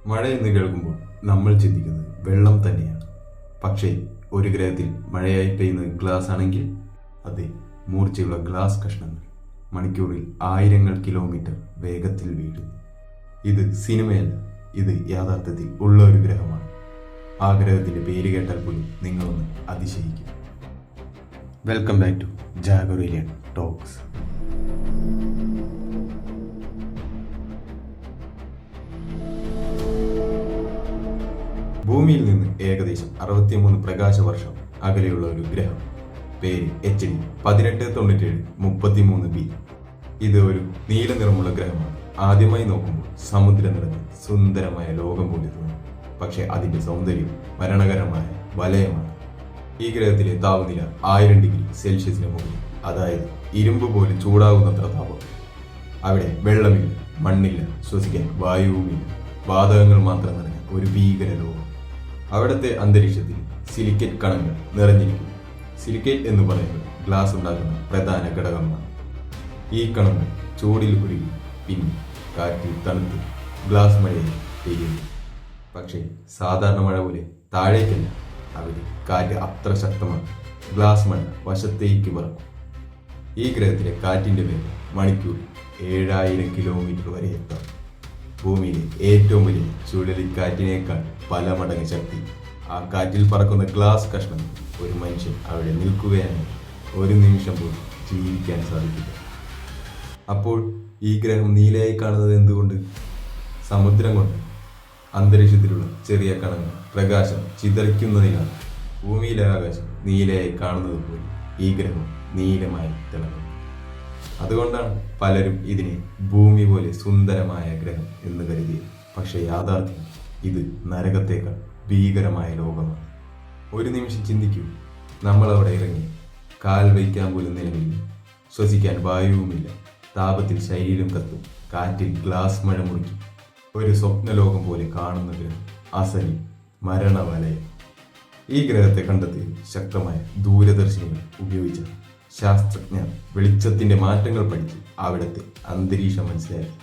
മഴയെന്ന് കേൾക്കുമ്പോൾ നമ്മൾ ചിന്തിക്കുന്നത് വെള്ളം തന്നെയാണ്. പക്ഷേ ഒരു ഗ്രഹത്തിൽ മഴയായി പെയ്യുന്നത് ഗ്ലാസ് ആണെങ്കിൽ അത് മൂർച്ചയുള്ള ഗ്ലാസ് കഷ്ണങ്ങൾ മണിക്കൂറിൽ ആയിരങ്ങൾ കിലോമീറ്റർ വേഗത്തിൽ വീഴുന്നു. ഇത് സിനിമയല്ല, ഇത് യാഥാർത്ഥ്യത്തിൽ ഉള്ള ഒരു ഗ്രഹമാണ്. ആ ഗ്രഹത്തിന്റെ പേര് കേട്ടാൽ പോലും നിങ്ങളൊന്ന് അതിശയിക്കും. വെൽക്കം ബാക്ക് ടു ജാഗോറിയൻ ടോക്സ്. ഭൂമിയിൽ നിന്ന് ഏകദേശം 63 പ്രകാശ വർഷം അകലെയുള്ള ഒരു ഗ്രഹം, പേര് HD 1897-33b. ഇത് ഒരു നീല നിറമുള്ള ഗ്രഹമാണ്. ആദ്യമായി നോക്കുമ്പോൾ സമുദ്രം നിറഞ്ഞ സുന്ദരമായ ലോകം പോലെ തോന്നും. പക്ഷെ അതിന്റെ സൗന്ദര്യം മരണകരമായ വലയമാണ്. ഈ ഗ്രഹത്തിലെ താപനില 1000 ഡിഗ്രി സെൽഷ്യസിന് മുകളിൽ, അതായത് ഇരുമ്പ് പോലും ചൂടാകുന്നത്ര താപം. അവിടെ വെള്ളമില്ല, മണ്ണില്ല, ശ്വസിക്കാൻ വായുവുമില്ല, വാതകങ്ങൾ മാത്രം നിറഞ്ഞ ഒരു ഭീകര ലോകം. അവിടുത്തെ അന്തരീക്ഷത്തിൽ സിലിക്കേറ്റ് കണങ്ങൾ നിറഞ്ഞിരിക്കുന്നു. സിലിക്കേറ്റ് എന്ന് പറയുന്നത് ഗ്ലാസ് ഉണ്ടാക്കുന്ന പ്രധാന ഘടകമാണ്. ഈ കണങ്ങൾ ചൂടിൽ ഉരുകി പിന്നെ കാറ്റിൽ തണുത്ത് ഗ്ലാസ് മഴയിൽ പെയ്യുന്നു. പക്ഷേ സാധാരണ മഴ പോലെ താഴേക്കല്ല, അവിടെ കാറ്റ് അത്ര ശക്തമാണ്. ഗ്ലാസ് മഴ വശത്തേക്ക് പറക്കും. ഈ ഗ്രഹത്തിലെ കാറ്റിന്റെ വേഗം മണിക്കൂറിൽ 7000 കിലോമീറ്റർ വരെ എത്താം. ഭൂമിയിലെ ഏറ്റവും വലിയ ചുഴലിക്കാറ്റിനേക്കാൾ പല മടങ്ങ് ശക്തി. ആ കാറ്റിൽ പറക്കുന്ന ഗ്ലാസ് കഷ്ണം ഒരു മനുഷ്യൻ അവിടെ നിൽക്കുകയാണ് ഒരു നിമിഷം പോലും ജീവിക്കാൻ സാധിക്കില്ല. അപ്പോൾ ഈ ഗ്രഹം നീലയായി കാണുന്നത് എന്തുകൊണ്ട്? സമുദ്രം കൊണ്ട്. അന്തരീക്ഷത്തിലുള്ള ചെറിയ കണങ്ങൾ പ്രകാശം ചിതറിക്കുന്നതിനാണ് ഭൂമിയിലെ ആകാശം നീലയായി കാണുന്നത് പോലെ ഈ ഗ്രഹം നീലമായി തിളങ്ങും. അതുകൊണ്ടാണ് പലരും ഇതിനെ ഭൂമി പോലെ സുന്ദരമായ ഗ്രഹം എന്ന് കരുതിയത്. പക്ഷെ യാഥാർത്ഥ്യം ഇത് നരകത്തേക്കാൾ ഭീകരമായ ലോകമാണ്. ഒരു നിമിഷം ചിന്തിക്കൂ, നമ്മൾ അവിടെ ഇറങ്ങി കാൽ വയ്ക്കാൻ പോലും നിലവില്ല, ശ്വസിക്കാൻ വായുവുമില്ല, താപത്തിൽ ശരീരം കത്തും, കാറ്റിൽ ഗ്ലാസ് മഴ മുറിക്കും. ഒരു സ്വപ്നലോകം പോലെ കാണുന്ന ഗ്രഹം അസലി മരണവലയം. ഈ ഗ്രഹത്തെ കണ്ടെത്തി ശക്തമായ ദൂരദർശിനികൾ ഉപയോഗിച്ച ശാസ്ത്രജ്ഞർ വെളിച്ചത്തിന്റെ മാറ്റങ്ങൾ പഠിച്ച് അവിടുത്തെ അന്തരീക്ഷം മനസ്സിലാക്കി.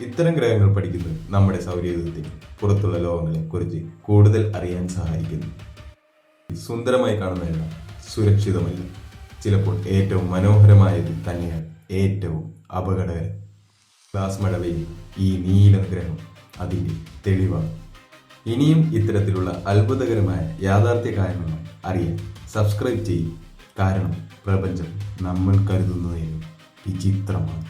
ഇത്തരം ഗ്രഹങ്ങൾ പഠിക്കുന്നത് നമ്മുടെ സൗരയൂഥത്തിന് പുറത്തുള്ള ലോകങ്ങളെ കുറിച്ച് കൂടുതൽ അറിയാൻ സഹായിക്കുന്നു. സുന്ദരമായി കാണുന്നതല്ല, സുരക്ഷിതമല്ല, ചിലപ്പോൾ ഏറ്റവും മനോഹരമായത് തന്നെയാണ് ഏറ്റവും അപകടകരം. ഗ്ലാസ് മഴ പെയ്യും ഈ നീല ഗ്രഹം അതിൻ്റെ തെളിവാണ്. ഇനിയും ഇത്തരത്തിലുള്ള അത്ഭുതകരമായ യാഥാർത്ഥ്യ കാര്യങ്ങൾ അറിയാൻ സബ്സ്ക്രൈബ് ചെയ്യും. കാരണം പ്രപഞ്ചം നമ്മൾ കരുതുന്നതിലും വിചിത്രമാണ്.